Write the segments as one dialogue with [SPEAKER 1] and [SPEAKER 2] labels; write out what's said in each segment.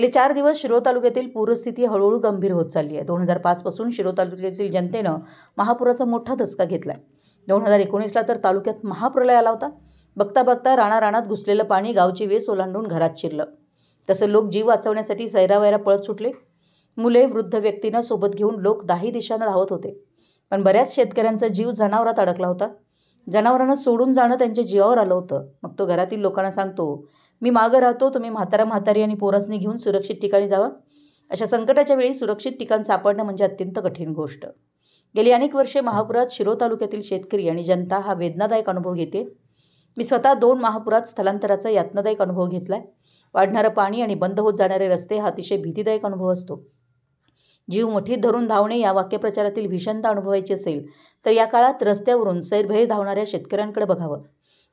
[SPEAKER 1] गेले 4 दिवस शिरोळ तालुक्यातील पूरस्थिती हळूहळू गंभीर होत चालली आहे. 2005 पासून शिरोळ तालुक्यातील जनतेनं महापुराचा मोठा धसका घेतलाय. 2019ला तर तालुक्यात महाप्रलय आला होता. बघता बघता राणाराणात घुसलेलं पाणी गावची वेस ओलांडून घरात शिरलं. तसं लोक जीव वाचवण्यासाठी सैरावैरा पळत सुटले. मुले, वृद्ध व्यक्तींना सोबत घेऊन लोक दाही दिशांना धावत होते. पण बऱ्याच शेतकऱ्यांचा जीव जनावरात अडकला होता. जनावरांना सोडून जाणं त्यांच्या जीवावर आलं होतं. मग तो घरातील लोकांना सांगतो, मी मागं राहतो, तुम्ही म्हातारी आणि पोरासनी घेऊन सुरक्षित ठिकाणी जावा. अशा संकटाच्या वेळी सुरक्षित ठिकाण सापडणं म्हणजे अत्यंत कठीण गोष्ट. गेली अनेक वर्षे महापुरात शिरोळ तालुक्यातील शेतकरी आणि जनता हा वेदनादायक अनुभव घेते. मी स्वतः 2 महापुरात स्थलांतराचा यातनादायक अनुभव घेतलाय. वाढणारं पाणी आणि बंद होत जाणारे रस्ते हा अतिशय भीतीदायक अनुभव असतो. जीव मुठीत धरून धावणे या वाक्यप्रचारातील भीषणता अनुभवायची असेल तर या काळात रस्त्यावरून सैरभैर धावणाऱ्या शेतकऱ्यांकडे बघावं.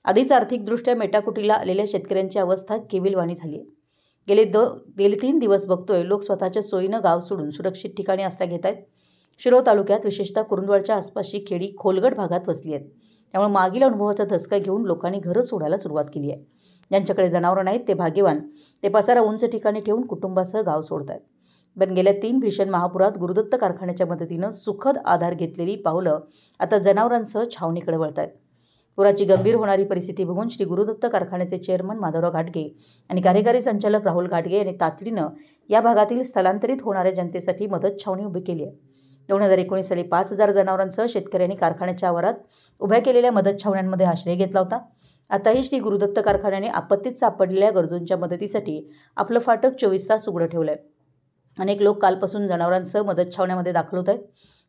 [SPEAKER 1] आधीच आर्थिकदृष्ट्या मेटाकुटीला आलेल्या शेतकऱ्यांची अवस्था केविलवाणी झाली आहे. गेले 3 दिवस बघतोय लोक स्वतःच्या सोयीनं गाव सोडून सुरक्षित ठिकाणी आश्रय घेत आहेत. शिरोळ तालुक्यात विशेषतः कुरुंदवाडच्या आसपासची खेडी खोलगट भागात वसली आहेत. त्यामुळे मागील अनुभवाचा धसका घेऊन लोकांनी घरं सोडायला सुरुवात केली आहे. ज्यांच्याकडे जनावरं नाहीत ते भाग्यवान. ते पसारा उंच ठिकाणी ठेवून कुटुंबासह गाव सोडत आहेत. पण गेल्या 3 भीषण महापुरात गुरुदत्त कारखान्याच्या मदतीनं सुखद आधार घेतलेली पावलं आता जनावरांसह छावणीकडे वळत आहेत. पुराची गंभीर होणारी परिस्थिती बघून श्री गुरुदत्त कारखान्याचे चेअरमन माधवराव घाटगे आणि कार्यकारी संचालक राहुल घाटगे यांनी तातडीनं या भागातील स्थलांतरित होणाऱ्या जनतेसाठी मदत छावणी उभी केली आहे. 2019 साली 5,000 जनावरांसह शेतकऱ्यांनी कारखान्याच्या आवारात उभ्या केलेल्या मदत छावण्यांमध्ये आश्रय घेतला होता. आताही श्री गुरुदत्त कारखान्याने आपत्तीत सापडलेल्या गरजूंच्या मदतीसाठी आपलं फाटक 24 तास उघडं ठेवलं आहे. अनेक लोक कालपासून जनावरांसह मदत छावण्यामध्ये दाखल होत आहेत.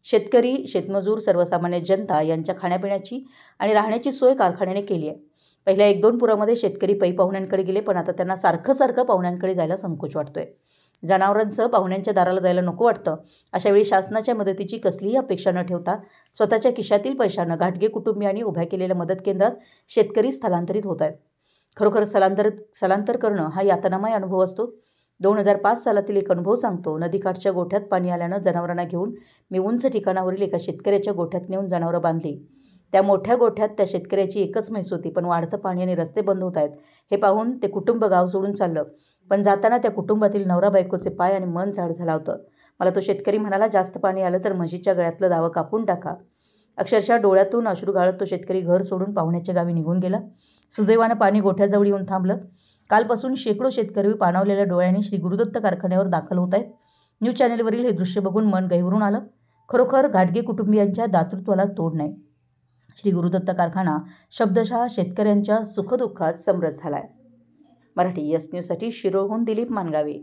[SPEAKER 1] शेतकरी, शेतमजूर, सर्वसामान्य जनता यांच्या खाण्यापिण्याची आणि राहण्याची सोय कारखान्याने केली आहे. पहिल्या 1-2 पुरामध्ये शेतकरी पै पाहुण्यांकडे गेले, पण आता त्यांना सारखं पाहुण्यांकडे जायला संकोच वाटतोय. जनावरांसह पाहुण्यांच्या दाराला जायला नको वाटतं. अशावेळी शासनाच्या मदतीची कसलीही अपेक्षा न ठेवता स्वतःच्या खिशातील पैशानं घाटगे कुटुंबियांनी उभ्या केलेल्या मदत केंद्रात शेतकरी स्थलांतरित होत आहेत. खरोखर स्थलांतर करणं हा यातनामय अनुभव असतो. 2005 सालातील एक अनुभव सांगतो. नदीकाठच्या गोठ्यात पाणी आल्यानं जनावरांना घेऊन मी उंच ठिकाणावरील एका शेतकऱ्याच्या गोठ्यात नेऊन जनावरं बांधली. त्या मोठ्या गोठ्यात त्या शेतकऱ्याची एकच म्हैस होती, पण वाढतं पाणी आणि रस्ते बंद होत आहेत हे पाहून ते कुटुंब गाव सोडून चाललं. पण जाताना त्या कुटुंबातील नवरा बायकोचे पाय आणि मन झाड झालं होतं. मला तो शेतकरी म्हणाला, जास्त पाणी आलं तर म्हशीच्या गळ्यातलं दावं कापून टाका. अक्षरशः डोळ्यातून अश्रू गाळत तो शेतकरी घर सोडून पाहुण्याच्या गावी निघून गेला. सुदैवानं पाणी गोठ्याजवळ येऊन थांबलं. कालपासून शेकडो शेतकरी पाणावलेल्या डोळ्यांनी श्री गुरुदत्त कारखान्यावर दाखल होत आहेत. न्यूज चॅनेलवरील हे दृश्य बघून मन गहिवरून आलं. खरोखर घाटगे कुटुंबियांच्या दातृत्वाला तोड नाही. श्री गुरुदत्त कारखाना शब्दशः शेतकऱ्यांच्या सुखदुःखात समरस झालाय. मराठी यस न्यूजसाठी शिरोळहून दिलीप मानगावे.